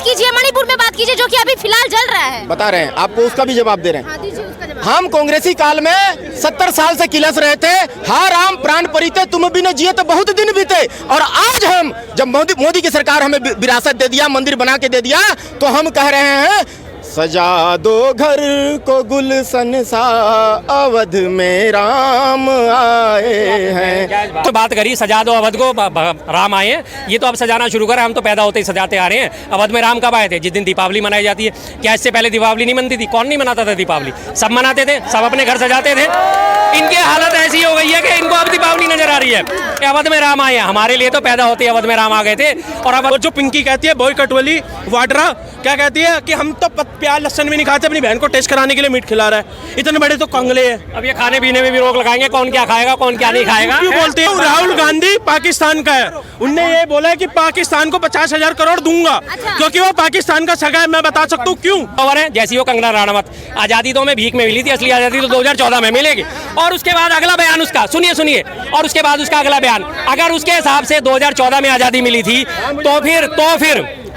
कीजिए, मणिपुर में बात कीजिए, जो कि अभी फिलहाल चल रहा है। बता रहे हैं, आपको उसका भी जवाब दे रहे हैं। हाँ, दीजिए उसका जवाब। हम कांग्रेसी काल में 70 साल से किलस रहे थे, हाँ राम प्राण परिते तुम भी न जिए तो बहुत दिन बीते। और आज हम जब मोदी की सरकार हमें विरासत दे दिया, मंदिर बना के दे दिया, तो हम कह रहे हैं सजा दो घर को गुलशन सा, अवध में राम आए हैं। तो बात करी सजा दो अवध को, राम आए हैं, ये तो अब सजाना शुरू करें, हम तो पैदा होते ही सजाते आ रहे हैं। अवध में राम कब आए थे? जिस दिन दीपावली मनाई जाती है। क्या इससे पहले दीपावली नहीं मनती थी? कौन नहीं मनाता था दीपावली? सब मनाते थे, सब अपने घर सजाते थे। इनकी हालत ऐसी हो गई है कि इनको अब दीपावली नजर आ रही है कि अवध में राम आए हैं। हमारे लिए तो पैदा होते ही अवध में राम आ गए थे। और अब जो पिंकी कहती है बॉय कटवली वाड्रा क्या कहती है कि हम तो प्याज लहसुन भी नहीं खाते, अपनी बहन को टेस्ट कराने के लिए मीट खिला रहा है। इतने बड़े तो कंगले हैं। अब ये खाने पीने में भी रोक लगाएंगे, कौन क्या खाएगा कौन क्या नहीं खाएगा। क्यों बोलते हैं? राहुल गांधी पाकिस्तान का है, उनने ये बोला है कि पाकिस्तान को 50,000 करोड़ दूंगा, क्योंकि वो पाकिस्तान का सगा है। मैं बता सकता हूँ क्यों। खबर है जैसी वो कंगना राणावत, आजादी तो हमें भीख में मिली थी, असली आजादी तो 2014 में मिलेगी। और उसके बाद अगला बयान उसका सुनिए, और उसके बाद उसका अगला बयान, अगर उसके हिसाब से 2014 में आजादी मिली थी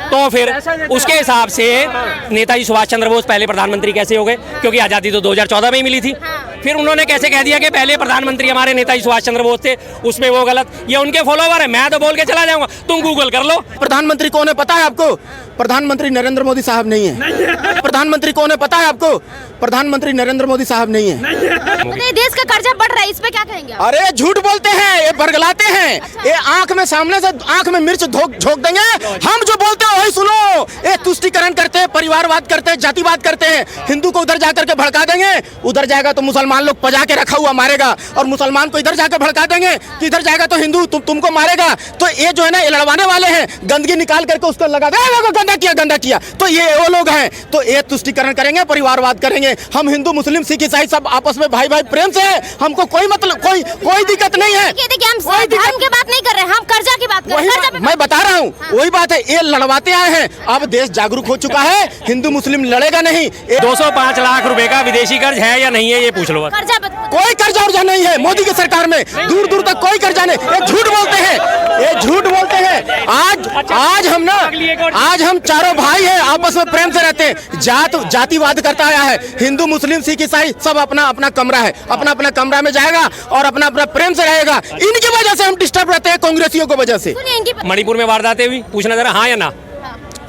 तो फिर उसके हिसाब से नेताजी सुभाष चंद्र बोस पहले प्रधानमंत्री कैसे हो गए? क्योंकि आजादी तो 2014 में ही मिली थी। फिर उन्होंने कैसे कह दिया कि पहले प्रधानमंत्री हमारे नेताजी सुभाष चंद्र बोस थे, उसमें वो गलत। ये उनके फॉलोवर है, मैं तो बोल के चला जाऊंगा, तुम गूगल कर लो। प्रधानमंत्री कौन है पता है आपको? प्रधानमंत्री नरेंद्र मोदी साहब नहीं है। प्रधानमंत्री कौन है पता है आपको? प्रधानमंत्री नरेंद्र मोदी साहब नहीं है। देश का कर्जा बढ़ रहा है, इस पे क्या कहेंगे आप? अरे झूठ बोलते हैं, ये बरगलाते हैं, ये आंख में सामने से आंख में मिर्च झोंक देंगे। हम जो बोलते हैं वही सुनो। ये तुष्टीकरण करते हैं, परिवारवाद करते हैं, जातिवाद करते हैं। हिंदू को उधर जाकर के भड़का देंगे, उधर जाएगा तो मुसलमान लोग पजा के रखा हुआ मारेगा, और मुसलमान को इधर जाकर भड़का देंगे कि इधर जाएगा तो हिंदू तुमको मारेगा। तो ये जो है ना, ये लड़वाने वाले हैं, गंदगी निकाल करके उसको लगा देगा, गंदा किया। तो ये वो लोग हैं, तो ये तुष्टीकरण करेंगे, परिवारवाद करेंगे। हम हिंदू मुस्लिम सिख ईसाई सब आपस में भाई भाई प्रेम से है, हमको कोई मतलब कोई दिक्कत नहीं है। देखिए हम धर्म की बात नहीं कर रहे हैं, हम कर्जा की बात कर रहे हैं। मैं बता रहा हूँ, वही बात है, ये लड़वाते आए हैं। अब देश जागरूक हो चुका है, हिंदू मुस्लिम लड़ेगा नहीं। 205 लाख रुपए का विदेशी कर्ज है या नहीं है, ये पूछ लो। कोई कर्जा उर्जा नहीं है मोदी की सरकार में, दूर दूर तक कोई कर्जा नहीं। ये झूठ बोलते हैं। आज हम चारों भाई हैं, आपस में प्रेम से रहते हैं। जातिवाद करता आया है, हिंदू मुस्लिम सिख ईसाई सब अपना अपना कमरा है, अपना अपना कमरा में जाएगा और अपना अपना प्रेम से रहेगा। इनकी वजह से हम डिस्टर्ब रहते हैं, कांग्रेसियों की वजह से। मणिपुर में वारदातें हुई, पूछना जरा हाँ या ना।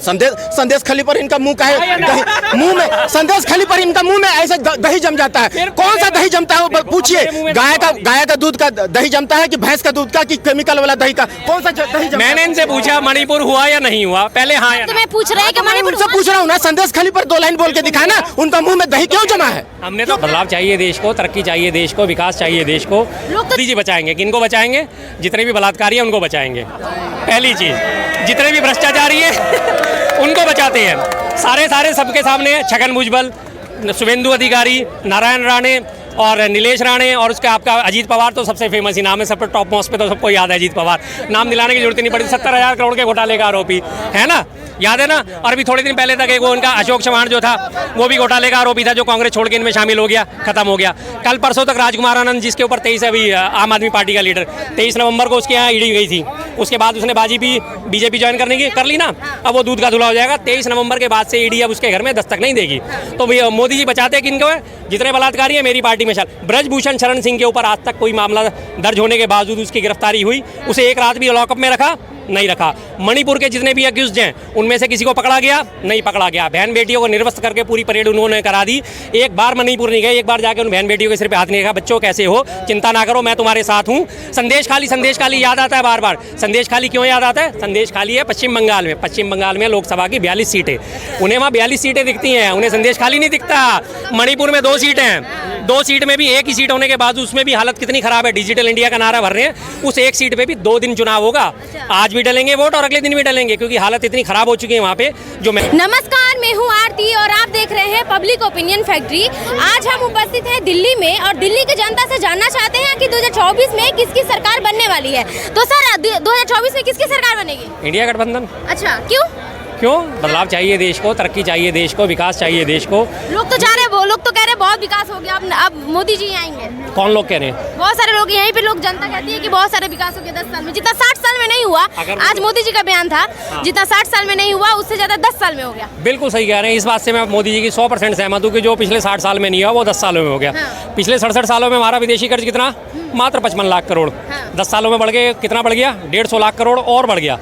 संदेश खली पर इनका मुंह का है, मुंह में संदेश खली पर इनका मुंह में ऐसे दही जम जाता है। कौन सा दही जमता है वो पूछिए? गाय का दूध का दही जमता है कि भैंस का दूध का कि केमिकल वाला दही का? कौन सा दही जमता? मैंने इनसे पूछा मणिपुर हुआ या नहीं हुआ, पहले हाँ या ना। मैं पूछ रहे हैं कि मणिपुर से पूछ रहा हूँ ना, संदेश खली पर 2 लाइन बोल के दिखाए ना, उनका मुंह में दही क्यों जमा है? हमने तो बदलाव चाहिए देश को, तरक्की चाहिए देश को, विकास चाहिए देश को। मोदी जी बचाएंगे, किनको बचाएंगे? जितने भी बलात्कारी है उनको बचाएंगे। पहली चीज, जितने भी भ्रष्टाचारी है उनको बचाते हैं। सारे सबके सामने छगन भुजबल, शुभेंदु अधिकारी, नारायण राणे और नीलेश राणे, और उसका आपका अजीत पवार तो सबसे फेमस ही नाम है, सब टॉप मोस्ट पे तो सबको याद है अजीत पवार। नाम दिलाने की जरूरत नहीं पड़ी। 70,000 करोड़ के घोटाले का आरोपी है ना, याद है ना। और अभी थोड़े दिन पहले तक एक वो उनका अशोक चव्हाण जो था, वो भी घोटाले का आरोपी था, जो कांग्रेस छोड़ के इनमें शामिल हो गया, खत्म हो गया। कल परसों तक राजकुमार आनंद, जिसके ऊपर 23 अभी आम आदमी पार्टी का लीडर, 23 नवंबर को उसके यहाँ ईडी गई थी। उसके बाद उसने बीजेपी ज्वाइन करने की कर ली ना, अब वो दूध का धुला हो जाएगा। 23 नवंबर के बाद से ईडी अब उसके घर में दस्तक नहीं देगी। तो मोदी जी बचाते किनको है? जितने बलात्कारी है मेरी पार्टी में शामिल। ब्रजभूषण शरण सिंह के ऊपर आज तक कोई मामला दर्ज होने के बावजूद उसकी गिरफ्तारी हुई, उसे एक रात भी लॉकअप में रखा नहीं रखा। मणिपुर के जितने भी अक्यूज्ड हैं उनमें से किसी को पकड़ा गया नहीं पकड़ा गया। बहन बेटियों को निर्वस्त्र करके पूरी परेड उन्होंने करा दी। एक बार मणिपुर नहीं गए, एक बार जाके उन बहन बेटियों के सिर पे हाथ नहीं रखा, बच्चों कैसे हो, चिंता ना करो, मैं तुम्हारे साथ हूँ। संदेश खाली याद आता है बार बार। संदेश खाली क्यों याद आता है? संदेश खाली है पश्चिम बंगाल में लोकसभा की 42 सीटें, उन्हें वहाँ 42 सीटें दिखती हैं, उन्हें संदेश खाली नहीं दिखता। मणिपुर में 2 सीटें हैं, 2 सीट में भी एक ही सीट होने के बाद उसमें भी हालत कितनी खराब है। डिजिटल इंडिया का नारा भर रहे हैं, उस एक सीट पे भी 2 दिन चुनाव होगा। आज भी डलेंगे वोट और अगले दिन भी डलेंगे, क्योंकि हालत इतनी खराब हो चुकी है वहाँ पे। नमस्कार, मैं हूँ आरती और आप देख रहे हैं पब्लिक ओपिनियन फैक्ट्री। आज हम उपस्थित हैं दिल्ली में और दिल्ली की जनता से जानना चाहते हैं कि 2024 में किसकी सरकार बनने वाली है। तो सर 2024 में किसकी सरकार बनेगी? इंडिया गठबंधन। अच्छा, क्यों? बदलाव चाहिए देश को, तरक्की चाहिए देश को, विकास चाहिए देश को। लोग तो चाह रहे हैं, लोग तो कह रहे हैं बहुत विकास हो गया, अब मोदी जी आएंगे। कौन लोग कह रहे हैं? बहुत सारे लोग, यहीं पे लोग, जनता कहती है कि बहुत सारे विकास हो गया 10 साल में, जितना 60 साल में नहीं हुआ। आज मोदी जी का बयान था, जितना 60 साल में नहीं हुआ उससे ज्यादा 10 साल में हो गया। बिल्कुल सही कह रहे हैं। इस बात से मैं मोदी जी की 100% सहमत हूँ कि जो पिछले 60 साल में नहीं हुआ वो 10 सालों में हो गया। पिछले 67 सालों में हमारा विदेशी कर्ज कितना? मात्र 55 लाख करोड़। 10 सालों में बढ़ गए, कितना बढ़ गया? 150 लाख करोड़ और बढ़ गया।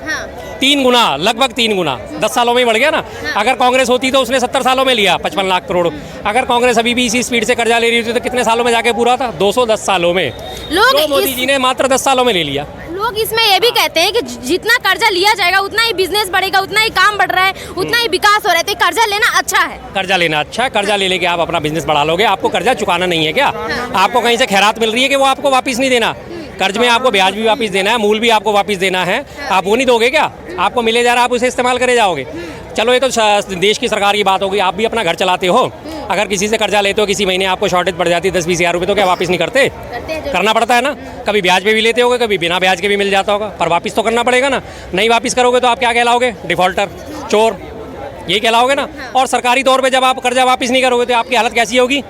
3 गुना, लगभग 3 गुना 10 सालों में ही बढ़ गया ना। अगर कांग्रेस होती तो उसने 70 सालों में लिया 55 लाख करोड़। अगर कांग्रेस अभी भी इसी स्पीड से कर्जा ले रही थी तो कितने सालों में जाके पूरा था? 210 सालों में। लोग मोदी जी ने मात्र 10 सालों में ले लिया। लोग इसमें ये भी कहते हैं कि जितना कर्जा लिया जाएगा उतना ही बिजनेस बढ़ेगा, उतना ही काम बढ़ रहा है, उतना ही विकास हो रहा है, तो कर्जा लेना अच्छा है। कर्जा लेना अच्छा है। कर्जा ले लेके आप अपना बिजनेस बढ़ा लोगे। आपको कर्जा चुकाना नहीं है क्या? आपको कहीं से खैरात मिल रही है कि वो आपको वापस नहीं देना? कर्ज में आपको ब्याज भी वापस देना है, मूल भी आपको वापस देना है। आप वो नहीं दोगे क्या? आपको मिले जा रहा, आप उसे इस्तेमाल करे जाओगे। चलो ये तो देश की सरकार की बात होगी, आप भी अपना घर चलाते हो। अगर किसी से कर्जा लेते हो, किसी महीने आपको शॉर्टेज पड़ जाती है 10-20 हज़ार रुपये, तो क्या वापस नहीं करते? करना पड़ता है ना। कभी ब्याज पे भी लेते होगे, कभी बिना ब्याज के भी मिल जाता होगा, पर वापस तो करना पड़ेगा ना। नहीं वापस करोगे तो आप क्या कहलाओगे? डिफॉल्टर, चोर, यही कहलाओगे ना। और सरकारी तौर पे जब आप कर्जा वापस नहीं करोगे तो आपकी हालत कैसी होगी?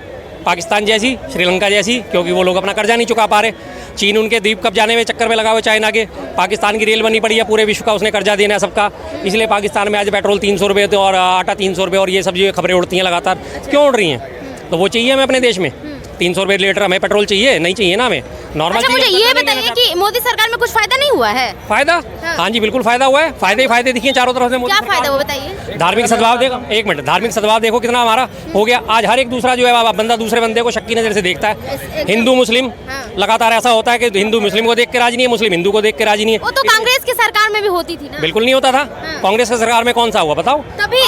पाकिस्तान जैसी, श्रीलंका जैसी, क्योंकि वो लोग अपना कर्जा नहीं चुका पा रहे। चीन उनके द्वीप कब जाने में चक्कर में लगा हुआ चाइना के। पाकिस्तान की रेल बनी पड़ी है पूरे विश्व का, उसने कर्जा देना है सबका। इसलिए पाकिस्तान में आज पेट्रोल 300 रुपये और आटा 300 रुपये और ये सब जो खबरें उड़ती हैं लगातार, क्यों उड़ रही हैं? तो वो चाहिए हमें अपने देश में 300 रुपये लीटर हमें पेट्रोल चाहिए? नहीं चाहिए ना हमें, नॉर्मल। अच्छा, मुझे ये बताइए कि मोदी सरकार में कुछ फायदा नहीं हुआ है? फायदा? हाँ जी, बिल्कुल फायदा हुआ है। फायदे ही फायदे दिखिए चारों तरफ से। क्या फायदा वो बताइए। धार्मिक सद्भाव देखो, एक मिनट, धार्मिक सद्भाव देखो कितना हमारा हो गया। आज हर एक दूसरा जो है बंदा दूसरे बंदे को शक की नज़र से देखता है। हिंदू मुस्लिम लगातार ऐसा होता है कि हिंदू मुस्लिम को देख के राजी नहीं है, मुस्लिम हिंदू को देख के राजी नहीं है। वो तो कांग्रेस की सरकार में भी होती थी ना। बिल्कुल नहीं होता था। कांग्रेस की सरकार में कौन सा हुआ बताओ? तभी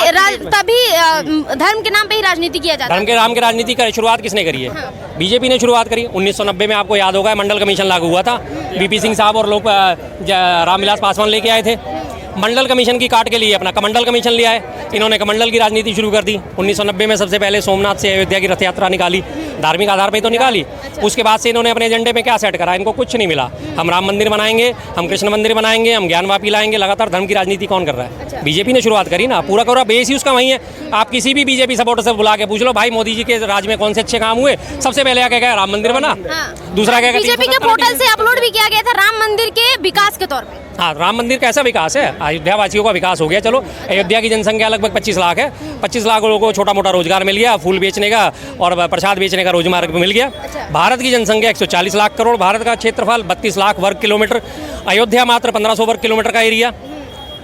धर्म के नाम पे ही राजनीति किया जाता है। धर्म के नाम की राजनीति की शुरुआत किसने करी है? बीजेपी ने शुरुआत करी। 1990 में आपको याद होगा मंडल कमीशन लागू हुआ था। बीपी सिंह साहब और लोग रामविलास पासवान लेके आए थे। मंडल कमीशन की काट के लिए अपना कमंडल कमीशन लिया है। इन्होंने कमंडल की राजनीति शुरू कर दी। 1990 में सबसे पहले सोमनाथ से अयोध्या की रथ यात्रा निकाली, धार्मिक आधार पे तो निकाली। उसके बाद से इन्होंने अपने एजेंडे में क्या सेट करा? इनको कुछ नहीं मिला। हम राम मंदिर बनाएंगे, हम कृष्ण मंदिर बनाएंगे, हम ज्ञानवापी लाएंगे। लगातार धर्म की राजनीति कौन कर रहा है? बीजेपी ने शुरुआत करी ना। पूरा पूरा बेस ही उसका वही है। आप किसी भी बीजेपी सपोर्टर से बुला के पूछ लो, भाई मोदी जी के राज में कौन से अच्छे काम हुए? सबसे पहले क्या कहा? राम मंदिर बना। दूसरा क्या? बीजेपी के पोर्टल से अपलोड भी किया गया था राम मंदिर के विकास के तौर पे। हाँ, राम मंदिर कैसा विकास है? अयोध्या वासियों का विकास हो गया। चलो, अयोध्या की जनसंख्या लगभग 25 लाख है। 25 लाख लोगों को छोटा मोटा रोजगार मिल गया, फूल बेचने का और प्रसाद बेचने का रोजगार मिल गया। भारत की जनसंख्या 140 लाख करोड़, भारत का क्षेत्रफल 32 लाख वर्ग किलोमीटर, अयोध्या मात्र 1500 वर्ग किलोमीटर का एरिया।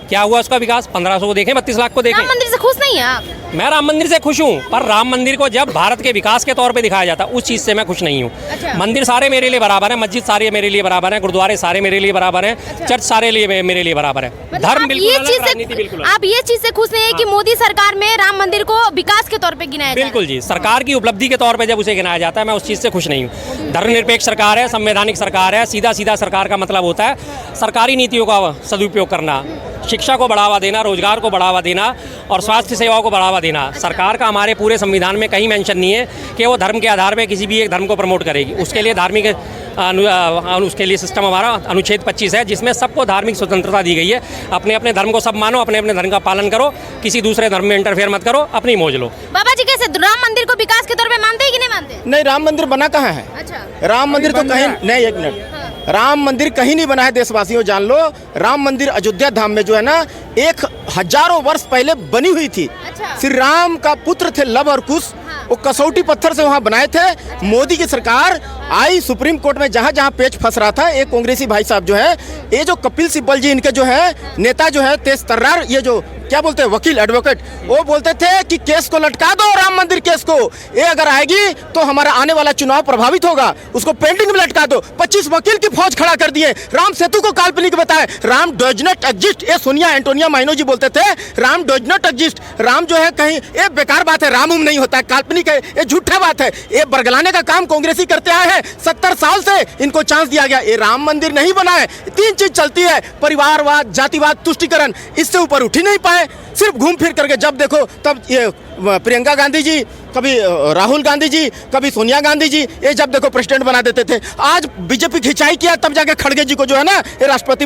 क्या हुआ उसका विकास? 1500 को देखें, 32 लाख को देखें। राम मंदिर से खुश नहीं है आप? मैं राम मंदिर से खुश हूँ, पर राम मंदिर को जब भारत के विकास के तौर पे दिखाया जाता है उस चीज़ से मैं खुश नहीं हूँ। मंदिर सारे मेरे लिए बराबर है, मस्जिद सारे मेरे लिए बराबर है, गुरुद्वारे सारे मेरे लिए बराबर है, चर्च सारे मेरे लिए बराबर है। धर्म बिल्कुल अलग, राजनीति बिल्कुल अलग। आप ये चीज़ से खुश नहीं है कि मोदी सरकार में राम मंदिर को विकास के तौर पे गिनाया जाए? बिल्कुल जी, सरकार की उपलब्धि के तौर पे जब उसे गिनाया जाता है, मैं उस चीज़ से खुश नहीं हूँ। धर्मनिरपेक्ष सरकार है, संवैधानिक सरकार है। सीधा सीधा सरकार का मतलब होता है सरकारी नीतियों का सदुपयोग करना, शिक्षा को बढ़ावा देना, रोजगार को बढ़ावा देना और स्वास्थ्य सेवाओं को बढ़ावा देना। सरकार का हमारे पूरे संविधान में कहीं मेंशन नहीं है कि वो धर्म के आधार पे किसी भी एक धर्म को प्रमोट करेगी। उसके लिए धार्मिक उसके लिए सिस्टम हमारा अनुच्छेद 25 है, जिसमें सबको धार्मिक स्वतंत्रता दी गई है। अपने अपने धर्म को सब मानो, अपने अपने धर्म का पालन करो, किसी दूसरे धर्म में इंटरफेयर मत करो, अपनी मौज लो। बाबा जी कैसे राम मंदिर को विकास के तौर पे मानते हैं कि नहीं मानते? नहीं, राम मंदिर बना कहाँ है? अच्छा, राम मंदिर तो कहीं नहीं। एक मिनट, राम मंदिर कहीं नहीं बना है। देशवासियों जान लो, राम मंदिर अयोध्या धाम में जो है ना 1000 वर्ष पहले बनी हुई थी। अच्छा। श्री राम का पुत्र थे लव और कुश, वो कसौटी पत्थर से वहाँ बनाए थे। मोदी की सरकार आई, सुप्रीम कोर्ट में जहाँ जहाँ पेच फंस रहा था, एक कांग्रेसी भाई साहब जो है, ये जो कपिल सिब्बल जी इनके जो है नेता जो है तेज तर्रार, ये जो क्या बोलते हैं वकील एडवोकेट, वो बोलते थे कि केस को लटका दो, राम मंदिर केस को, ये अगर आएगी तो हमारा आने वाला चुनाव प्रभावित होगा, उसको पेंडिंग में लटका दो। 25 वकील की फौज खड़ा कर दिए। राम सेतु को काल्पनिक बताए, राम डज नॉट एग्जिस्ट। ये सोनिया एंटोनिया माइनो जी बोलते थे Ram does not exist. Ram जो है कहीं, ये बेकार बात है, राम नहीं होता है, काल्पनिक है, ये झूठा बात है। ये बरगलाने का काम कांग्रेसी करते आए हैं। 70 साल से इनको चांस दिया गया, ये राम मंदिर नहीं बना है। 3 चीज चलती है, परिवारवाद, जातिवाद, तुष्टिकरण, इससे ऊपर उठ ही नहीं पाए। है, सिर्फ घूम फिर करके जब देखो तब ये प्रियंका गांधी जी, कभी राहुल गांधी जी, कभी सोनिया गांधी जी, ये जब देखो प्रेसिडेंट बना देते थे। आज बीजेपी खिंचाई किया तब जाके खड़गे जी को जो है ना ये राष्ट्रपति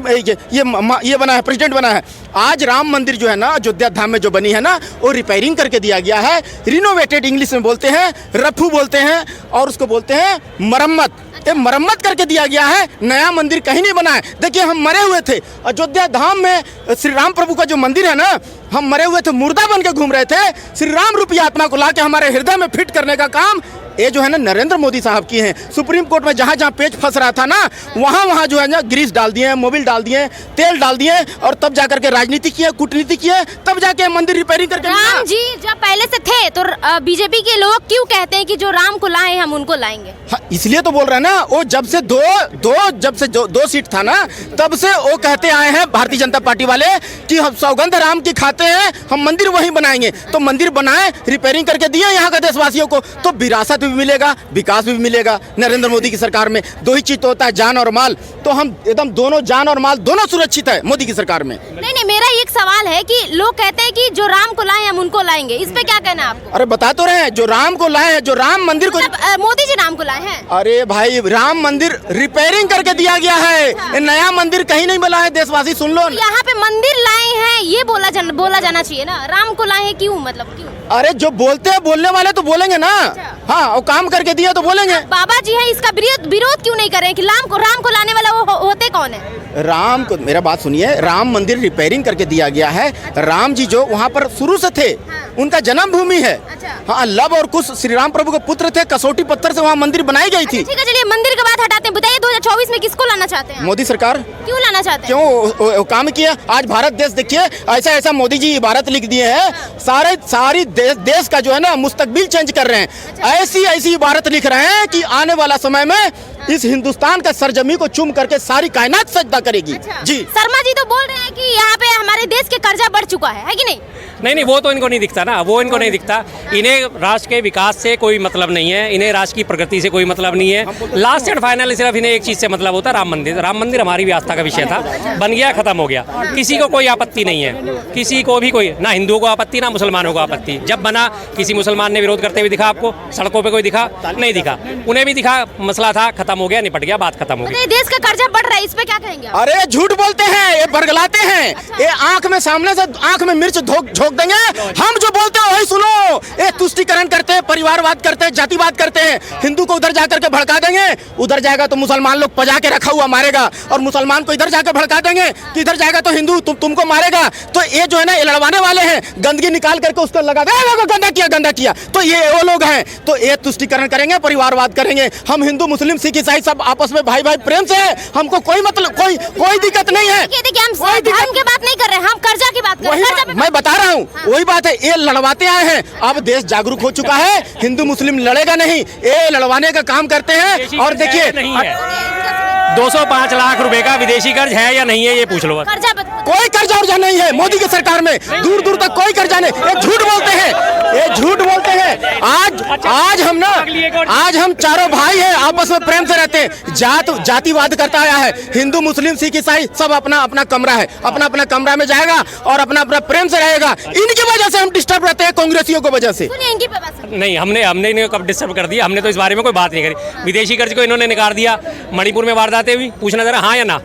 ये बना है, प्रेसिडेंट बना है। आज राम मंदिर जो है ना अयोध्या धाम में जो बनी है ना वो रिपेयरिंग करके दिया गया है, रिनोवेटेड इंग्लिश में बोलते हैं, रफू बोलते हैं और उसको बोलते हैं मरम्मत। ये मरम्मत करके दिया गया है, नया मंदिर कहीं नहीं बना है। देखिए हम मरे हुए थे अयोध्या धाम में, श्री राम प्रभु का जो मंदिर है ना, हम मरे हुए थे, मुर्दा बन के घूम रहे थे। श्री राम रूपी आत्मा को लाके हमारे हृदय में फिट करने का काम ये जो है ना नरेंद्र मोदी साहब की हैं। सुप्रीम कोर्ट में जहाँ जहाँ पेच फंस रहा था ना वहाँ जो है ना ग्रीस डाल दिए, मोबिल डाल दिए, तेल डाल दिए और तब जाकर के राजनीति किए, कूटनीति किए, तब जाके मंदिर रिपेयरिंग करके। राम जी जब पहले से थे तो बीजेपी के लोग क्यों कहते हैं कि जो राम को लाए हम उनको लाएंगे? हाँ, इसलिए तो बोल रहे हैं ना, वो जब से दो सीट था ना तब से वो कहते आए हैं भारतीय जनता पार्टी वाले कि हम सौगंध राम की खाते हैं, हम मंदिर वहीं बनाएंगे। तो मंदिर बनाए, रिपेयरिंग करके दिए यहाँ के देशवासियों को, तो विरासत भी मिलेगा, विकास भी मिलेगा। नरेंद्र मोदी की सरकार में दो ही चीज तो होता है, जान और माल, तो हम एकदम दोनों जान और माल दोनों सुरक्षित है मोदी की सरकार में। नहीं, मेरा एक सवाल है कि लोग कहते हैं कि जो राम को लाए हम उनको लाएंगे, इस पे क्या कहना है आपको? अरे बता तो रहे हैं, जो राम को लाए हैं, जो राम मंदिर को मोदी जी राम को लाए हैं। अरे भाई राम मंदिर रिपेयरिंग करके दिया गया है, ये नया मंदिर कहीं नहीं बना है, देशवासी सुन लो। यहाँ पे मंदिर लाए हैं ये बोला जाना चाहिए ना, राम को लाए हैं क्यों, मतलब क्यों? अरे जो बोलते हैं बोलने वाले तो बोलेंगे ना, हाँ और काम करके दिया तो बोलेंगे। बाबा जी है, इसका विरोध क्यों नहीं करें कि राम को लाने वाला वो होते कौन है? राम को, मेरा बात सुनिए, राम मंदिर रिपेयरिंग करके दिया गया है। राम जी जो वहाँ पर शुरू से थे, उनका जन्म भूमि है। हाँ, लव और कुश श्री राम प्रभु के पुत्र थे, कसौटी पत्थर से वहाँ मंदिर बनाई गई थी। ठीक है, चलिए मंदिर की बात हटाते हैं, बताइए 2024 में किसको लाना चाहते हैं? मोदी सरकार। क्यों लाना चाहते हैं? क्यों काम किया? आज भारत देश देखिए, ऐसा मोदी जी इबारत लिख दिए हैं, सारी देश का जो है ना मुस्तकबिल चेंज कर रहे हैं। ऐसी इबारत लिख रहे हैं कि आने वाला समय में इस हिंदुस्तान का सरजमी को चूम करके सारी कायनात सजदा करेगी। जी शर्मा जी तो बोल रहे हैं कि यहाँ पे हमारे देश के कर्जा बढ़ चुका है कि नहीं? नहीं, वो तो इनको नहीं दिखता ना, वो इनको नहीं दिखता। इन्हें राष्ट्र के विकास से कोई मतलब नहीं है, इन्हें राष्ट्र की प्रगति से कोई मतलब नहीं है। लास्ट एंड फाइनल सिर्फ इन्हें एक चीज़ से मतलब होता है, राम मंदिर। राम मंदिर हमारी भी आस्था का विषय था, बन गया, खत्म हो गया, किसी को कोई आपत्ति नहीं है, किसी को भी कोई, ना हिंदुओं को आपत्ति ना मुसलमानों को आपत्ति। जब बना किसी मुसलमान ने विरोध करते हुए दिखा आपको? सड़कों पर कोई दिखा? नहीं दिखा। उन्हें भी दिखा, मसला था, खत्म हो गया, निपट गया, बात खत्म हो गई। देश का कर्जा बढ़ रहा है, इस पे क्या कहेंगे? अरे झूठ बोलते हैं, ये बरगलाते हैं, ये आंख में सामने से आंख में मिर्च झोंक देंगे। हम जो बोलते हैं वही सुनो। ये तुष्टिकरण करते हैं, परिवारवाद करते हैं, जातिवाद करते हैं। हिंदू को उधर जाकर के भड़का देंगे, उधर जाएगा तो मुसलमान लोग पजा के रखा हुआ मारेगा, और मुसलमान को इधर जाकर भड़का देंगे कि इधर जाएगा तो हिंदू तुमको मारेगा। तो ये जो है ना ये लड़वाने वाले हैं, गंदगी निकाल करके उसको लगा दे, गंदा किया तो ये वो लोग हैं। तो ये तुष्टिकरण करेंगे, परिवारवाद करेंगे। हम हिंदू मुस्लिम सिख ईसाई सब आपस में भाई प्रेम से है, हमको कोई मतलब कोई दिक्कत नहीं है। देखिए हम धर्म की बात नहीं कर रहे, हम कर्जा की बात कर रहे हैं। मैं बता रहा हूँ, वही बात है, ये लड़वाते आए हैं। अब देश जागरूक हो चुका है, हिंदू मुस्लिम लड़ेगा नहीं, ये लड़वाने का काम करते हैं। और देखिए 205 लाख रुपए का विदेशी कर्ज है या नहीं है, ये पूछ लो। कोई कर्जा उर्जा नहीं है मोदी की सरकार में, दूर दूर तक कोई कर्जा नहीं। ये झूठ बोलते हैं, ये झूठ बोलते हैं। आज हम चारों भाई हैं, आपस में प्रेम से रहते हैं। जातिवाद करता आया है, हिंदू मुस्लिम सिख ईसाई सब अपना अपना कमरा है, अपना कमरा में जाएगा और अपना प्रेम से रहेगा। इनकी वजह से हम डिस्टर्ब रहते हैं, कांग्रेसियों की वजह से। नहीं, हमने इन्हें कब डिस्टर्ब कर दिया? हमने तो इस बारे में कोई बात नहीं करी। विदेशी कर्ज को इन्होंने नकार दिया, मणिपुर में वारदातें हुई, पूछना जरा हाँ या ना।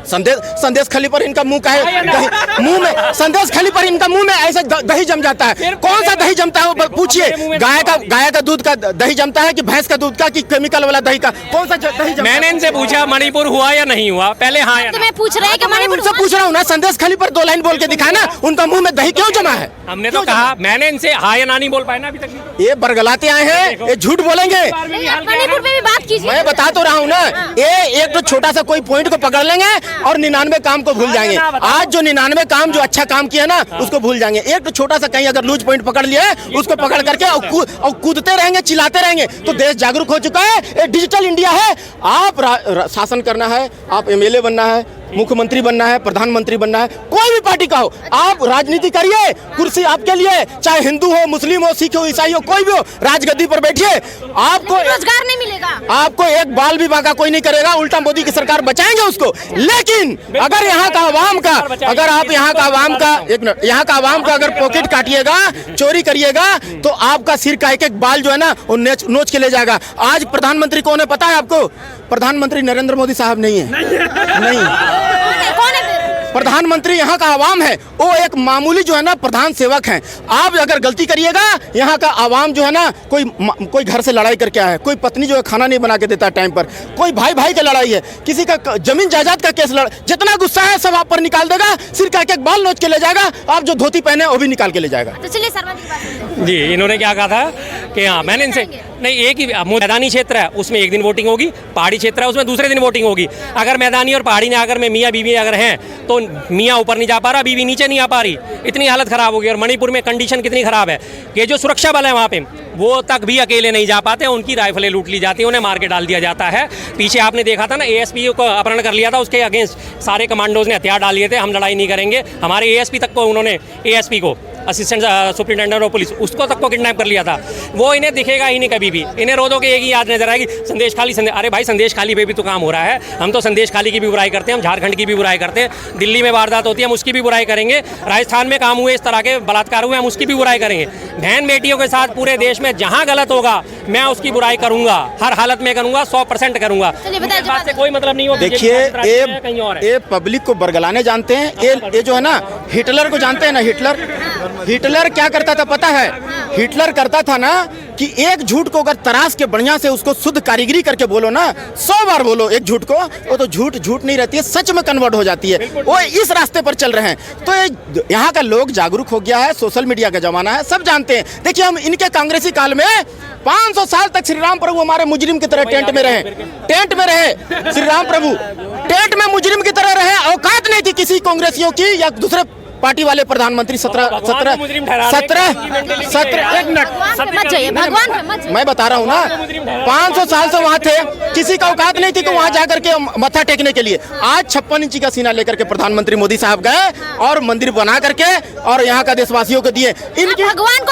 संदेश खली पर इनका मुंह का है, मुंह में संदेश खली पर इनका मुंह में ऐसे दही जम जाता है। कौन सा दही जमता है वो पूछिए? गाय का दूध का दही जमता है कि भैंस का दूध का कि केमिकल वाला दही का? कौन सा दही जमता है? मैंने इनसे पूछा मणिपुर हुआ या नहीं हुआ, पहले हाँ या ना। मैं पूछ रहे हैं कि मणिपुर से पूछ रहा हूँ ना, संदेश खली पर 2 लाइन बोल के दिखाना, उनका मुंह में दही क्यों जमा है? हमने तो कहा, मैंने इनसे हाँ या ना नहीं बोल पाए ना अभी तक। ये बरगलाते आए हैं, ये झूठ बोलेंगे। मणिपुर में भी बात कीजिए। मैं बता तो रहा हूँ ना, ये एक तो छोटा सा कोई पॉइंट को पकड़ लेंगे और 99 काम को भूल जाएंगे। आज जो 99 काम जो अच्छा काम किया ना उसको भूल जाएंगे। एक तो छोटा सा कहीं अगर लूज पॉइंट पकड़ लिया उसको पकड़ करके और कूदते रहेंगे, चिल्लाते रहेंगे। तो देश जागरूक हो चुका है, ये डिजिटल इंडिया है। आप शासन करना है, आप MLA बनना है, मुख्यमंत्री बनना है, प्रधानमंत्री बनना है, कोई भी पार्टी का हो, आप राजनीति करिए, कुर्सी आपके लिए, चाहे हिंदू हो, मुस्लिम हो, सिख हो, ईसाई हो, कोई भी हो, राजगद्दी पर बैठिए। आपको रोजगार नहीं मिलेगा, आपको एक बाल भी बाका कोई नहीं करेगा, उल्टा मोदी की सरकार बचाएंगे उसको। लेकिन अगर यहाँ का आवाम का, अगर आप यहाँ का आवाम का, एक मिनट, यहाँ का आवाम का अगर पॉकेट काटिएगा, चोरी करिएगा, तो आपका सिर का एक एक बाल जो है ना वो नोच के ले जाएगा। आज प्रधानमंत्री कौन है पता है आपको? प्रधानमंत्री नरेंद्र मोदी साहब नहीं है, नहीं। कौन है फिर? प्रधानमंत्री यहाँ का आवाम है, वो एक मामूली जो है ना प्रधान सेवक हैं। आप अगर गलती करिएगा, यहाँ का आवाम जो है ना, कोई घर से लड़ाई करके आया है, कोई पत्नी जो है खाना नहीं बना के देता टाइम पर, कोई भाई भाई की लड़ाई है, किसी का जमीन जायदाद का केस जितना गुस्सा है सब आप पर निकाल देगा, सिर का एक बाल नोच के ले जाएगा, आप जो धोती पहने वो भी निकाल के ले जाएगा। तो चलिए शर्मा जी की बात सुनते हैं। जी, इन्होंने क्या कहा था कि हाँ, मैंने इनसे नहीं, एक ही मैदानी क्षेत्र है उसमें एक दिन वोटिंग होगी, पहाड़ी क्षेत्र है उसमें दूसरे दिन वोटिंग होगी। अगर मैदानी और पहाड़ी में अगर में मियाँ बीवी अगर हैं तो मियाँ ऊपर नहीं जा पा रहा, बीवी नीचे नहीं आ पा रही, इतनी हालत खराब होगी। और मणिपुर में कंडीशन कितनी खराब है कि जो सुरक्षा बल है वहाँ पे वो तक भी अकेले नहीं जा पाते, उनकी राइफलें लूट ली जाती हैं, उन्हें मार के डाल दिया जाता है। पीछे आपने देखा था ना, एएसपी को अपहरण कर लिया था, उसके अगेंस्ट सारे कमांडोज ने हथियार डाल लिए थे, हम लड़ाई नहीं करेंगे। हमारे एएसपी तक को उन्होंने, एएसपी को, असिस्टेंट सुपरिटेंडेंट ऑफ पुलिस, उसको तक को किडनैप कर लिया था। वो इन्हें दिखेगा ही नहीं कभी भी, इन्हें रोजों के एक ही याद नजर आएगी, संदेश खाली। अरे भाई, संदेश खाली पे भी तो काम हो रहा है। हम तो संदेश खाली की भी बुराई करते हैं, हम झारखंड की भी बुराई करते हैं, दिल्ली में वारदात होती है हम उसकी भी बुराई करेंगे, राजस्थान में काम हुए इस तरह के बलात्कार हुए हम उसकी भी बुराई करेंगे। बहन बेटियों के साथ पूरे देश में जहाँ गलत होगा मैं उसकी बुराई करूंगा, हर हालत में करूंगा, 100% करूंगा। इस बात से कोई मतलब नहीं हो। देखिए, ये पब्लिक को बरगलाने जानते हैं, ये जो है ना, हिटलर को जानते हैं ना, हिटलर क्या करता था पता है? हिटलर करता था ना कि एक झूठ को अगर तराश के बढ़िया से उसको शुद्ध कारीगरी करके बोलो ना, 100 बार बोलो एक झूठ को, वो तो झूठ नहीं रहती है, सच में कन्वर्ट हो जाती है। वो इस रास्ते पर चल रहे हैं। तो यहाँ का लोग जागरूक हो गया है, सोशल मीडिया का जमाना है, सब जानते हैं। देखिए, हम इनके कांग्रेसी काल में 500 साल तक श्री राम प्रभु हमारे मुजरिम की तरह टेंट में रहे, श्री राम प्रभु टेंट में मुजरिम की तरह रहे। औकात नहीं थी किसी कांग्रेसियों की या दूसरे पार्टी वाले प्रधानमंत्री 17 एक मिनट, मैं बता रहा हूँ ना, 500 साल से वहाँ थे, किसी का औकात नहीं थी कि वहाँ जाकर के मत्था टेकने के लिए। आज 56 इंची का सीना लेकर के प्रधानमंत्री मोदी साहब गए और मंदिर बना करके और यहाँ का देशवासियों को दिए। इनकी भगवान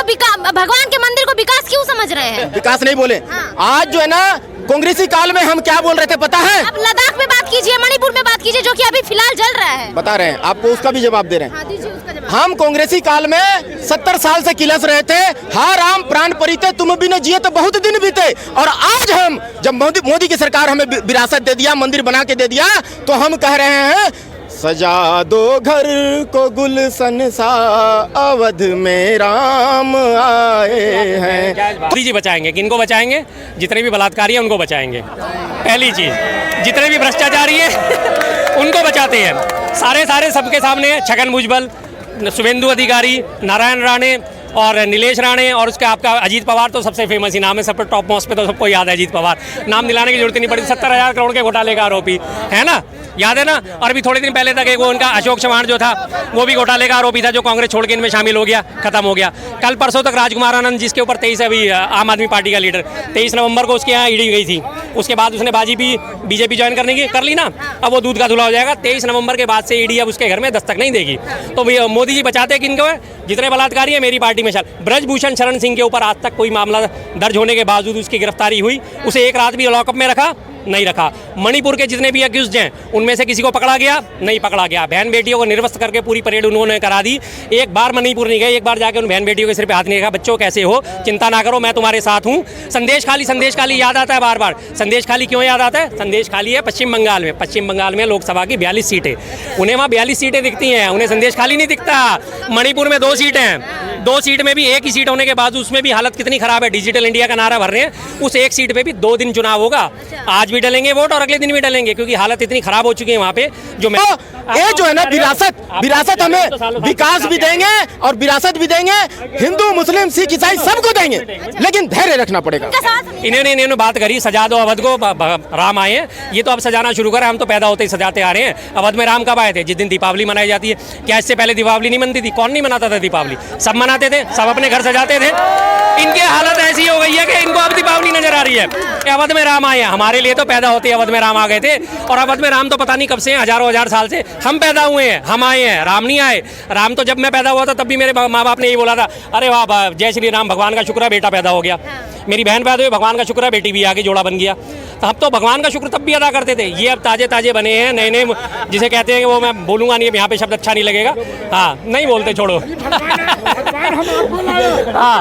के मंदिर को विकास क्यों समझ रहे हैं? विकास नहीं बोले। आज जो है ना, कांग्रेसी काल में हम क्या बोल रहे थे पता है? आप लद्दाख में बात कीजिए, मणिपुर में बात कीजिए, जो कि अभी फिलहाल चल रहा है। बता रहे हैं आपको, उसका भी जवाब दे रहे हैं। हाँ, दीजिए उसका जवाब। हम कांग्रेसी काल में 70 साल से किलस रहे थे, हाँ राम प्राण परिते तुम भी न जिए तो बहुत दिन बीते। और आज हम जब मोदी की सरकार हमें विरासत दे दिया, मंदिर बना के दे दिया, तो हम कह रहे हैं सजा दो घर को गुलशन सा, अवध में राम आए हैं। मोदी जी बचाएंगे, किनको बचाएंगे? जितने भी बलात्कारी हैं उनको बचाएंगे। पहली चीज, जितने भी भ्रष्टाचारी हैं उनको बचाते हैं। सारे सबके सामने छगन भुजबल, शुभेंदु अधिकारी, नारायण राणे और नीलेश राणे, और उसका आपका अजीत पवार तो सबसे फेमस ही नाम है, सब पे टॉप मोस्ट पे तो सबको याद है अजीत पवार, नाम दिलाने की जरूरत नहीं पड़ी। 70,000 करोड़ के घोटाले का आरोपी है ना, याद है ना। और अभी थोड़े दिन पहले तक एक वो उनका अशोक चव्हाण जो था वो भी घोटाले का आरोपी था, जो कांग्रेस छोड़ के इनमें शामिल हो गया, खत्म हो गया। कल परसों तक राजकुमार आनंद, जिसके ऊपर 23 अभी आम आदमी पार्टी का लीडर, 23 नवंबर को उसके यहाँ ईडी गई थी, उसके बाद उसने बाजी भी बीजेपी ज्वाइन करने की कर ली ना, अब वो दूध का धुला हो जाएगा। 23 नवंबर के बाद से ईडी अब उसके घर में दस्तक नहीं देगी। तो मोदी जी बचाते किनको है? जितने बलात्कारी है मेरी पार्टी में शामिल। ब्रजभूषण शरण सिंह के ऊपर आज तक कोई मामला दर्ज होने के बावजूद उसकी गिरफ्तारी हुई, उसे एक रात भी लॉकअप में रखा नहीं रखा। मणिपुर के जितने भी अक्यूज्ड हैं उनमें से किसी को पकड़ा गया नहीं पकड़ा गया। बहन बेटियों को निर्वस्त्र करके पूरी परेड उन्होंने करा दी। एक बार मणिपुर नहीं गए, एक बार जाके उन बहन बेटियों के सिर पे हाथ नहीं रखा, बच्चों कैसे हो, चिंता ना करो, मैं तुम्हारे साथ हूँ। संदेश खाली याद आता है बार बार। संदेश खाली क्यों याद आता है? संदेश खाली है पश्चिम बंगाल में लोकसभा की 42 सीटें, उन्हें वहाँ 42 सीटें दिखती हैं, उन्हें संदेश खाली नहीं दिखता। मणिपुर में 2 सीटें हैं, 2 सीट में भी एक ही सीट होने के बाद उसमें भी हालत कितनी खराब है। डिजिटल इंडिया का नारा भर रहे हैं, उस एक सीट पे भी 2 दिन चुनाव होगा। आज भी डलेंगे वोट और अगले दिन भी डलेंगे, क्योंकि हालत इतनी खराब हो चुकी है वहाँ पे। जो मैं ये जो है ना विरासत हमें विकास भी देंगे और विरासत भी देंगे, हिंदू मुस्लिम सिख ईसाई सबको देंगे, लेकिन धैर्य रखना पड़ेगा। इन्होंने बात करी सजा दो अवध को, राम आए हैं, ये तो अब सजाना शुरू करा, हम तो पैदा होते ही सजाते आ रहे हैं। अवध में राम कब आए थे? जिस दिन दीपावली मनाई जाती है। क्या इससे पहले दीपावली नहीं मनती थी? कौन नहीं मनाता था दीपावली? सब मनाते मनाते थे, सब अपने घर सजाते थे। इनकी हालत ऐसी हो गई है कि इनको अब दीपावली नजर आ रही है। अवध में राम आए हैं, हमारे लिए तो पैदा होते अवध में राम आ गए थे, और अवध में राम तो पता नहीं कब से, हजारों हजार साल से हम पैदा हुए हैं, हम आए हैं, राम नहीं आए। राम तो जब मैं पैदा हुआ था तब भी मेरे माँ बाप ने यही बोला था, अरे वाह जय श्री राम, भगवान का शुक्र है बेटा पैदा हो गया। मेरी बहन पैदा हुई, भगवान का शुक्र है बेटी भी आगे जोड़ा बन गया। तो हम तो भगवान का शुक्र तब भी अदा करते थे। ये अब ताजे ताजे बने हैं, नए नए, जिसे कहते हैं कि वो मैं बोलूंगा नहीं, यहाँ पे शब्द अच्छा नहीं लगेगा, हाँ नहीं बोलते, छोड़ो। हाँ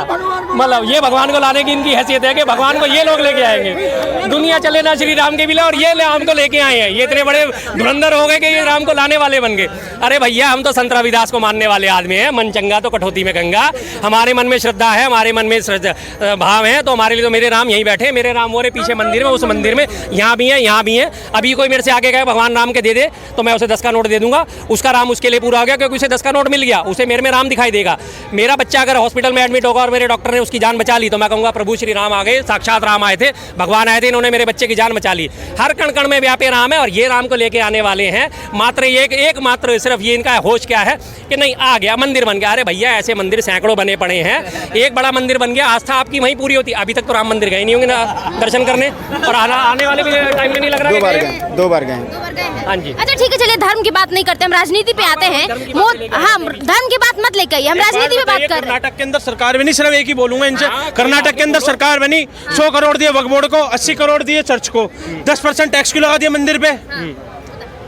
मतलब ये भगवान को लाने की इनकी हैसियत है कि भगवान को ये लोग लेके आएंगे। दुनिया चले ना श्री राम के बिना, और ये राम को लेके आए हैं। ये इतने बड़े धुरंधर हो गए कि ये राम को लाने वाले बन गए। अरे भैया हम तो संत रविदास को मानने वाले आदमी हैं, मन चंगा तो कठौती में गंगा। हमारे मन में श्रद्धा है, हमारे मन में भाव है, तो हमारे लिए तो मेरे राम यहीं बैठे, मेरे राम मोरे पीछे मंदिर में, उस मंदिर में, यहाँ भी है, यहाँ भी है। अभी कोई मेरे से आगे गए भगवान राम के दे दे तो मैं उसे 10 का नोट दे दूंगा, उसका राम उसके लिए पूरा हो गया, क्योंकि उसे 10 का नोट मिल गया, उसे मेरे में राम दिखाई देगा। मेरा बच्चा अगर हॉस्पिटल में एडमिट होगा और मेरे डॉक्टर ने उसकी जान बचा ली तो मैं कहूँगा प्रभु श्री राम आ गए, साक्षात राम आए थे, भगवान आए थे, इन्होंने मेरे बच्चे की जान बचा ली। हर कण कण में व्यापे राम है, और ये राम को लेके आने वाले हैं। मात्र एक मात्र सिर्फ ये इनका होश क्या है कि नहीं आ गया मंदिर बन गया। अरे भैया ऐसे मंदिर सैकड़ों बने पड़े हैं, एक बड़ा मंदिर बन गया, आस्था आपकी वहीं पूरी होती। अभी तक तो राम मंदिर गए नहीं होंगे ना दर्शन करने, और आने वाले भी टाइम में नहीं लग रहा है। 2 बार गए। हाँ जी। अच्छा ठीक है, चलिए धर्म की बात नहीं करते, हम राजनीति पे आते हैं। हाँ धर्म की बात मत लेकर, हम राजनीति पे बात कर रहे हैं। कर्नाटक के अंदर सरकार बनी, सिर्फ एक ही बोलूंगा इनसे, कर्नाटक के अंदर सरकार बनी, 100 करोड़ दिए वक्फ बोर्ड को, 80 करोड़ दिए चर्च को, 10% टैक्स क्यों लगा दिया मंदिर पे?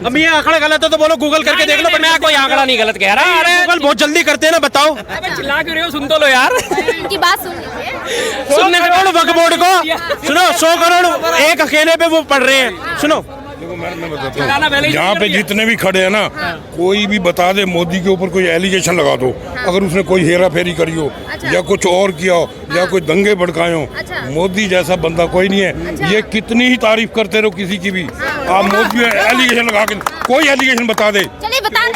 अब ये आंकड़ा गलत है तो बोलो, गूगल करके देख लो। मैं कोई आंकड़ा नहीं गलत कह रहा। अरे गूगल बहुत जल्दी करते हैं ना, बताओ। चिल्ला क्यों रहे हो, सुन तो लो यार। इनकी बात सुन लीजिए। 100 करोड़ वक्फ बोर्ड को, सुनो 100 करोड़ एक अकेले पे वो पढ़ रहे हैं। सुनो मैं बताता हूँ, यहाँ पे जितने भी खड़े हैं ना, कोई भी बता दे मोदी के ऊपर कोई एलिगेशन लगा दो, अगर उसने कोई हेरा फेरी करी हो या कुछ और किया हो या कोई दंगे भड़काए हो, मोदी जैसा बंदा कोई नहीं है। ये कितनी ही तारीफ करते रहो किसी की भी, आप मोदी एलिगेशन लगा के कोई एलिगेशन बता दे। चलिए बता रहे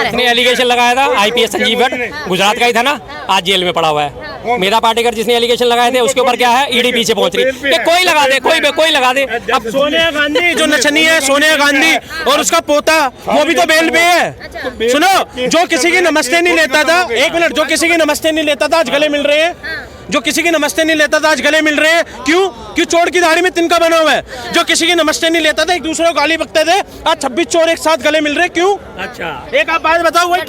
इसने एलिगेशन लगाया था, आईपीएस संजीव भट्ट गुजरात का ही था ना, आज जेल में पड़ा हुआ है। मेधा पाटेकर जिसने एलिगेशन लगाए थे उसके ऊपर क्या है, ईडी पीछे पहुंच रही है। कोई लगा दे, कोई लगा दे। अब सोनिया गांधी जो नचनी है, सोनिया गांधी और उसका पोता, वो भी तो बेल पे है। सुनो, जो किसी की नमस्ते नहीं लेता था, एक मिनट, जो किसी की नमस्ते नहीं लेता था आज गले मिल रहे हैं, जो किसी की नमस्ते नहीं लेता था आज गले मिल रहे हैं। क्यों? चोर की दाढ़ी में तिनका बना हुआ है। जो किसी की नमस्ते नहीं लेता था, एक दूसरे को गाली बकते थे, आज 26 चोर एक साथ गले मिल रहे। क्यों? अच्छा एक आप बात बताओ, वही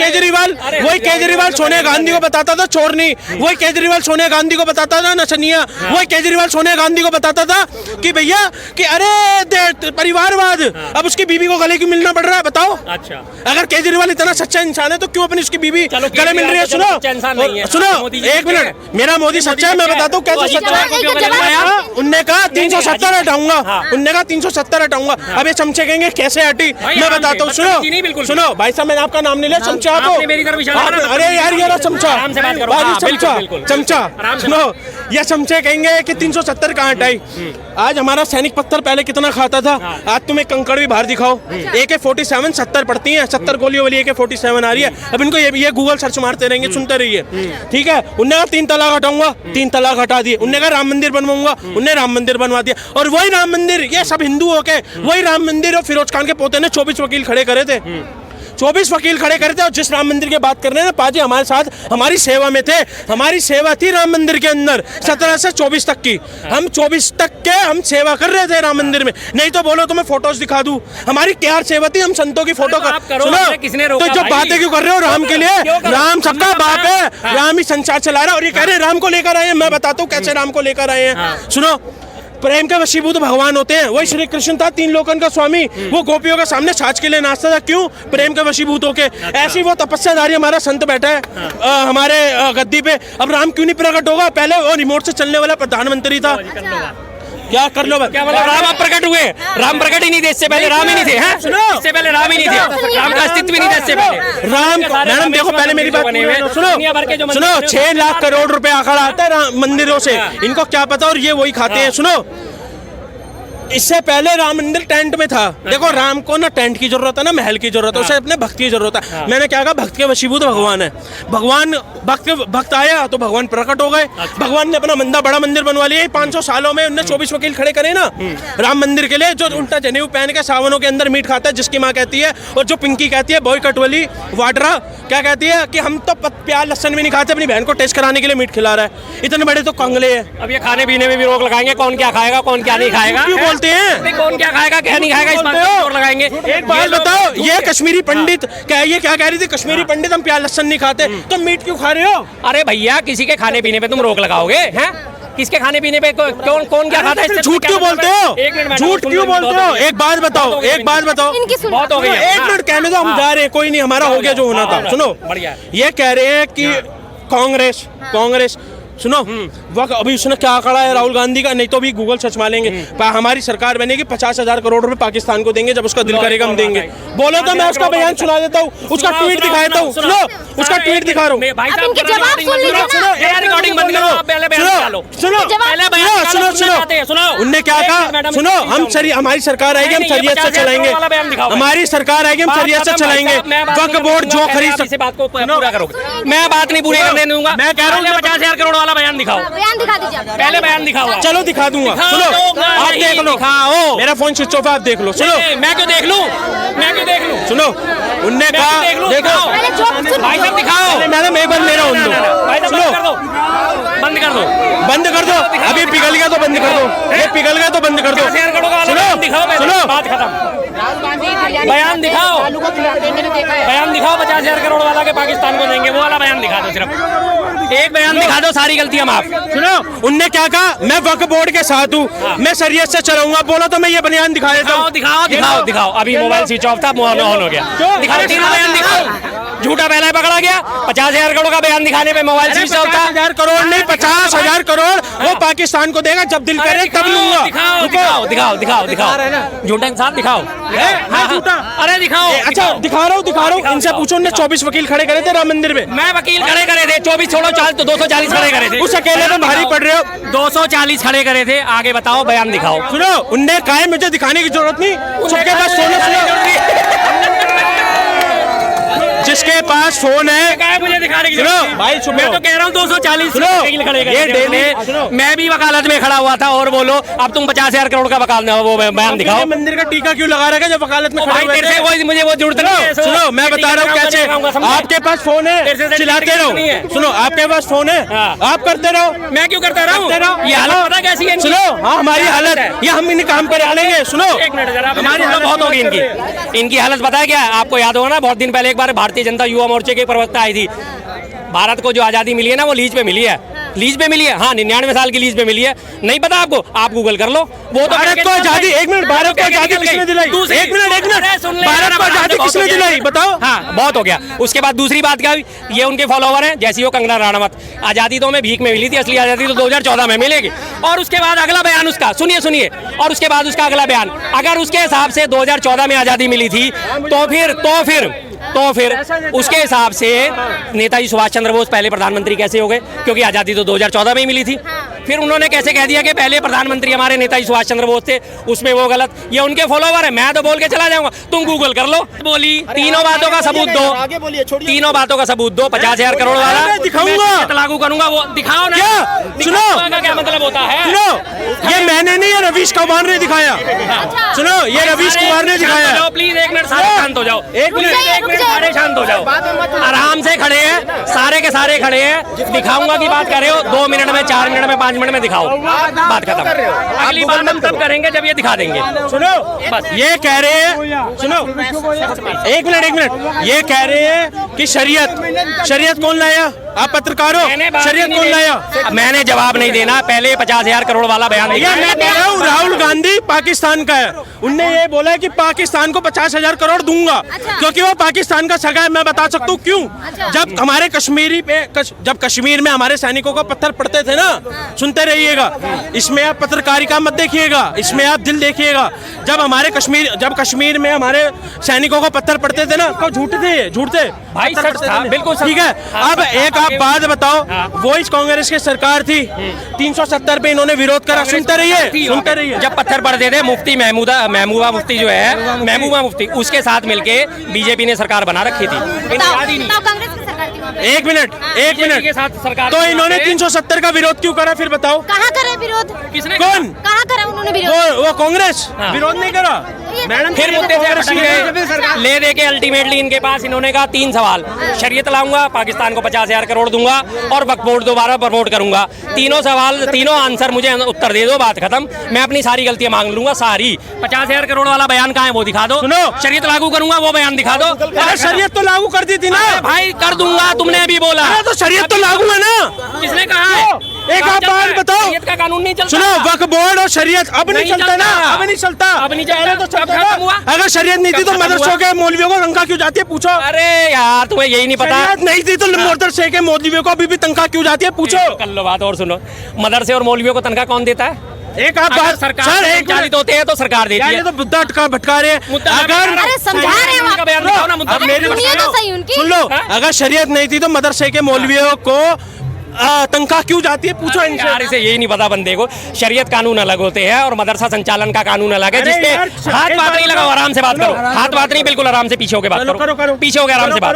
केजरीवाल सोनिया गांधी को बताता था चोरनी, वही केजरीवाल सोनिया गांधी को बताता था नचनिया, वही केजरीवाल सोनिया गांधी को बताता था कि भैया कि अरे परिवारवाद, अब उसकी बीबी को गले क्यों मिलना पड़ रहा है, बताओ। अच्छा, अगर केजरीवाल इतना सच्चा इंसान है तो क्यों अपनी उसकी बीबी गले मिल रही है? सुनो एक मिनट, मेरा मोदी सच्चा है, मैं बताता हूँ कैसे सच्चा है। उनने कहा 370 हटाऊंगा, उनने कहा 370 हटाऊंगा। अब ये चमचे कहेंगे कैसे हटी, मैं बताता हूँ। सुनो भाई साहब, मैंने आपका नाम नहीं लिया, चमचा आपको। अरे यार ये रहा चमचा, सुनो ये चमचे कहेंगे कि 370 कहाँ हटाई। आज हमारा सैनिक पत्थर पहले कितना खाता था, आज तुम एक कंकड़ भी बाहर दिखाओ। AK-47 70 पड़ती है, 70 गोलियों वाली AK-47 आ रही है। अब इनको ये गूगल सर्च मारते रहेंगे, सुनते रहिए, ठीक है। उनने कहा 3 तलाक हटाऊंगा, 3 तलाक हटा दिए। उनने कहा राम मंदिर बनवाऊंगा, उनने राम मंदिर बनवा दिया। और वही राम मंदिर, ये सब हिंदू होके वही राम मंदिर और फिरोज खान के पोते ने 24 वकील खड़े करे थे, 24 वकील खड़े करे थे। और जिस राम मंदिर की बात कर रहे हैं ना, पाजी हमारे साथ हमारी सेवा में थे, हमारी सेवा थी राम मंदिर के अंदर 17 से 24 तक की। हम 24 तक के हम सेवा कर रहे थे राम मंदिर में। नहीं तो बोलो तो मैं फोटोज दिखा दूं, हमारी क्या सेवा थी, हम संतों की फोटो सुनो। तो जो बातें क्यों कर रहे हो राम के लिए, राम सबका बाप है, राम ही संसार चला रहा है। और ये कह रहे हैं राम को लेकर आए हैं, मैं बताता हूँ कैसे राम को लेकर आए हैं। सुनो, प्रेम के वशीभूत भगवान होते हैं, वही श्री कृष्ण था, 3 लोकन का स्वामी, वो गोपियों के सामने छाछ के लिए नाचता था। क्यों? प्रेम के वशीभूत होके। ऐसी वो तपस्याधारी हमारा संत बैठा है हमारे गद्दी पे। अब राम क्यों नहीं प्रकट होगा? पहले वो रिमोट से चलने वाला प्रधानमंत्री था। क्या कर लो, क्या मतलब राम आप प्रकट हुए? राम प्रकट ही नहीं थे, इससे पहले राम ही नहीं थे। हैं? इससे पहले राम ही नहीं थे, राम का अस्तित्व ही नहीं था इससे पहले। राम मैडम देखो, पहले मेरी बात सुनो 6 लाख करोड़ रुपए आंकड़ा आता है मंदिरों से, इनको क्या पता, और ये वही खाते हैं। सुनो इससे पहले राम मंदिर टेंट में था। देखो राम को ना टेंट की जरूरत है ना महल की जरूरत है, उसे अपने भक्त की जरूरत है। मैंने क्या कहा, भक्त के वशीभूत भगवान है। भगवान भक्त आया तो भगवान प्रकट हो गए। भगवान ने अपना बड़ा मंदिर बनवा लिया। 500 सालों में उन्होंने 24 वकील खड़े करे ना राम मंदिर के लिए, जो उल्टा जनेऊ पहन के सावनों के अंदर मीट खाता है, जिसकी माँ कहती है, और जो पिंकी कहती है, बॉय कटवली वाड्रा क्या कहती है कि हम तो प्याज लहसन भी नहीं खाते, अपनी बहन को टेस्ट कराने के लिए मीट खिला रहा है। इतने बड़े तो कंगले हैं। अब ये खाने पीने में भी रोक लगाएंगे, कौन क्या खाएगा कौन क्या नहीं खाएगा। क्यों बोलते हैं? नहीं, कौन क्या खाएगा क्या नहीं खाएगा इस बात पर रोक लगाएंगे। एक बात बताओ, ये कश्मीरी पंडित ये क्या कह रही थी, कश्मीरी पंडित हम प्याज लहसन नहीं खाते, तो मीट क्यों खा रहे हो? अरे भैया, किसी के खाने पीने पे तुम रोक लगाओगे हैं? किसके खाने पीने पे कौन क्या खाता है? झूठ क्यों बोलते हो? झूठ क्यों बोलते हो? एक बात बताओ, एक बात बताओ। बहुत हो गई है। एक मिनट कहने दो, हम जा रहे हैं, कोई नहीं, हमारा हो गया जो होना था। सुनो, बढ़िया। ये कह रहे हैं कि कांग्रेस सुनो, वक्त अभी उसने क्या करा है राहुल गांधी का, नहीं तो भी गूगल सर्च मारेंगे। हमारी सरकार बनेगी, 50,000 करोड़ रुपए पाकिस्तान को देंगे, जब उसका दिल करेगा हम देंगे। बोलो तो मैं उसका बयान सुना देता हूँ, उसका ट्वीट दिखा देता हूँ। सुनो, उसका ट्वीट दिखा रहा हूँ। सुनो, उनने क्या कहा, सुनो, हमारी सरकार आएगी, हम शरीयत से चलाएंगे। हमारी सरकार आएगी, हम शरीयत से चलाएंगे। वक्फ बोर्ड जो खरीद सकते, बात को पूरा करोगे, मैं बात नहीं पूरी करने दूंगा। मैं कह रहा हूँ 50,000 करोड़ वाला बयान दिखाओ। बयान दिखा दीजिए आप। पहले बयान दिखाओ। चलो दिखा दूंगा। सुनो, आप देख लो, मेरा फोन स्विच ऑफ, आप देख लो। सुनो, मैं क्यों देख लूं? सुनो, उनने कहा, देखो भाई साहब दिखाओ। मैडम एक बार मेरा उन दो, सुनो, बंद कर दो, बंद कर दो। अभी पिघल गया तो बंद कर दो, ये पिघल गया तो बंद कर दो। सुनो, बात खत्म। बयान दिखाओ, बयान दिखाओ 50,000 करोड़ वाला के पाकिस्तान को देंगे, वो वाला बयान दिखा दो। सिर्फ एक बयान दिखा दो, सारी गलतियां माफ। सुनो, उनने क्या कहा, मैं वक्फ बोर्ड के साथ हूँ, मैं शरीयत से चलाऊंगा। बोला तो मैं ये बयान दिखा देता हूँ। दिखाओ। अभी मोबाइल स्विच ऑफ था, ऑन हो गया। दिखाओ, तीनों बयान दिखाओ। झूठा पहले पकड़ा गया, 50,000 करोड़ का बयान दिखाने पे मोबाइल स्विच ऑफ था। 50,000 करोड़ नहीं, 50,000 करोड़ वो पाकिस्तान को देगा, जब दिल करे तब लूंगा। दिखाओ। झूठा इंसान दिखाओ। झूठा, अरे दिखाओ। अच्छा दिखा रहा हूँ। इनसे पूछो, उन्होंने 24 वकील खड़े करे थे राम मंदिर में। मैं वकील खड़े करे थे, 24 छोड़ो, 240 खड़े करे थे। उस अकेले में भारी पड़ रहे हो। 240 खड़े करे थे। आगे बताओ, बयान दिखाओ। सुनो, उनने कहा है मुझे दिखाने की जरूरत नहीं, सबके पास जिसके पास फोन है मुझे दिखाने की सुनो भाई, मैं तो कह रहा हूँ 240 खड़े ये डेली मैं भी वकालत में खड़ा हुआ था। और बोलो, अब तुम 50,000 करोड़ का वकाल वो बयान दिखाओ। मंदिर का टीका क्यों लगा रखा है जब वकालत में खड़े हुए थे? मुझे वो जरूरत नहीं। सुनो, मैं बता रहा हूँ कैसे। आपके पास फोन है, चिल्लाते रहो। सुनो, आपके पास फोन है, आप करते रहो। मैं क्यों करता रहा हूँ? ये हालत पता कैसी है? सुनो, हाँ, हमारी हालत है, ये हम इन काम पर डालेंगे। सुनो, एक मिनट जरा, हमारी हालत बहुत होगी इनकी हालत पता है क्या? आपको याद होगा ना, बहुत दिन पहले एक बार भारतीय जनता युवा मोर्चे के प्रवक्ता आई थी। भारत को जो आज़ादी मिली है ना, वो लीज पे मिली है। लीज पे मिली है, हाँ, 99 साल की लीज पे मिली है। नहीं पता आपको? आप गूगल कर लो। वो तो भारत को आजादी, एक मिनट, भारत को आजादी किसने दिलाई? एक मिनट, भारत को आजादी किसने दिलाई बताओ? हाँ, बहुत हो गया। उसके बाद दूसरी बात क्या हुई? ये उनके फॉलोवर हैं, जैसी वो कंगना राणावत। आजादी तो हमें भीख में मिली थी, असली आजादी तो 2014 में मिलेगी। और उसके बाद अगला बयान उसका सुनिए, और उसके बाद उसका अगला बयान, अगर उसके हिसाब से 2014 में आजादी मिली थी तो फिर उसके हिसाब से नेताजी सुभाष चंद्र बोस पहले प्रधानमंत्री कैसे हो गए? क्योंकि आजादी तो 2014 में ही मिली थी। फिर उन्होंने कैसे कह दिया कि पहले प्रधानमंत्री हमारे नेताजी सुभाष चंद्र बोस थे? उसमें वो गलत। ये उनके फॉलोवर है, मैं तो बोल के चला जाऊंगा, तुम गूगल कर लो। बोली, तीनों बातों का सबूत दो, 50,000 करोड़ वाला दिखाऊंगा, लागू करूंगा। वो दिखाओ ना। सुनो, क्या मतलब होता है? सुनो, ये मैंने नहीं, ये रवीश कुमार ने दिखाया। सुनो, ये रवीश कुमार ने दिखाया। प्लीज एक मिनट, सारे शांत हो जाओ। एक मिनट, सारे शांत हो जाओ। आराम से खड़े हैं, सारे के सारे खड़े हैं। दिखाऊंगा की बात कर रहे हो, 2 मिनट में, 4 मिनट में, 5 मिनट में दिखाओ, बात खत्म। अगली बात हम तब करेंगे जब ये दिखा देंगे। सुनो, बस ये कह रहे हैं, सुनो, एक मिनट, ये कह रहे हैं कि शरीयत कौन लाया? आप पत्रकार हो, शरीयत कौन लाया? मैंने जवाब नहीं देना, पहले 50,000 करोड़ वाला बयान दिया। मैं कह रहा हूँ, राहुल गांधी पाकिस्तान का है, उनने ये बोला है कि पाकिस्तान को 50,000 करोड़ दूंगा, क्योंकि वो पाकिस्तान का सगा है। मैं बता सकता हूँ क्यों। जब हमारे जब कश्मीर में हमारे सैनिकों को पत्थर पड़ते थे ना, सुनते रहिएगा, इसमें आप पत्रकारिता मत देखिएगा, इसमें आप दिल देखिएगा। जब कश्मीर में हमारे सैनिकों को पत्थर पड़ते थे ना, तो झूठ थे भाई, सच था, बिल्कुल ठीक है। अब एक आप बात बताओ, वो इस कांग्रेस की सरकार थी, 370 पे इन्होंने विरोध करा, सुनते रहिए। जब पत्थर पड़ते थे मुफ्ती महबूबा मुफ्ती जो है, महबूबा मुफ्ती, उसके साथ मिलके बीजेपी ने सरकार बना रखी थी। इन्हें याद ही नहीं। कांग्रेस की सरकार थी वहाँ पे। एक मिनट के साथ सरकार, तो इन्होंने 370 का विरोध क्यों करा, फिर बताओ। कहाँ करे विरोध? किसने कौन? कहाँ करा उन्होंने विरोध? वो कांग्रेस विरोध नहीं करा मैडम। फिर मुद्दे से भटक गए, ले दे के अल्टीमेटली इनके पास इन्होंने कहा 3 सवाल, शरीयत लाऊंगा, पाकिस्तान को 50,000 करोड़ दूंगा और वक्फ बोर्ड दोबारा प्रमोट करूंगा। तीनों सवाल, तीनों आंसर मुझे उत्तर दे दो, बात खत्म। मैं अपनी सारी गलतियां मांग लूंगा, सारी। 50,000 करोड़ वाला बयान कहाँ है, वो दिखा दो। सुनो, शरीयत लागू करूंगा, वो बयान दिखा दो। शरीयत तो लागू कर दी थी ना भाई, कर दूंगा, तुमने अभी बोला। तो शरीयत तो लागू है ना। किसने कहा है? एक आप बात बताओ, शरीयत का कानून नहीं चलता। सुनो, वक्फ बोर्ड और शरीयत अब नहीं चलता ना, अब नहीं चलता, अब नहीं चलता, तो कब खत्म हुआ? अगर शरीयत नहीं थी तो मदरसों के मौलवियों को तनख्वाह क्यों जाती है, पूछो। अरे यार, तुम्हें यही नहीं पता। शरीयत नहीं थी तो मदरसे के मौलवियों को अभी भी तनख्वाह क्यों जाती है, पूछो। कर लो बात और सुनो, मदरसे और मौलवियों को तनख्वाह कौन देता है? एक आप बात, सरकार संचालित होते हैं तो सरकार देती है। ये तो मुद्दा भटका रहे हैं। अगर अरे समझा रहे हैं आप। बयान दिखाओ ना, मुद्दा अब मेरी सुनिए तो सही उनकी। सुन लो, अगर शरीयत नहीं थी तो मदरसे के मौलवियों को तनख्वाह क्यों जाती है, पूछो इनसे। यार, इसे यही नहीं पता बंदे को। शरीयत कानून अलग होते हैं और मदरसा संचालन का कानून अलग है, जिसपे हाथ बात नहीं लगाओ, आराम से बात करो। हाथ बात नहीं, बिल्कुल आराम से पीछे होके बात करो, पीछे होके आराम से बात।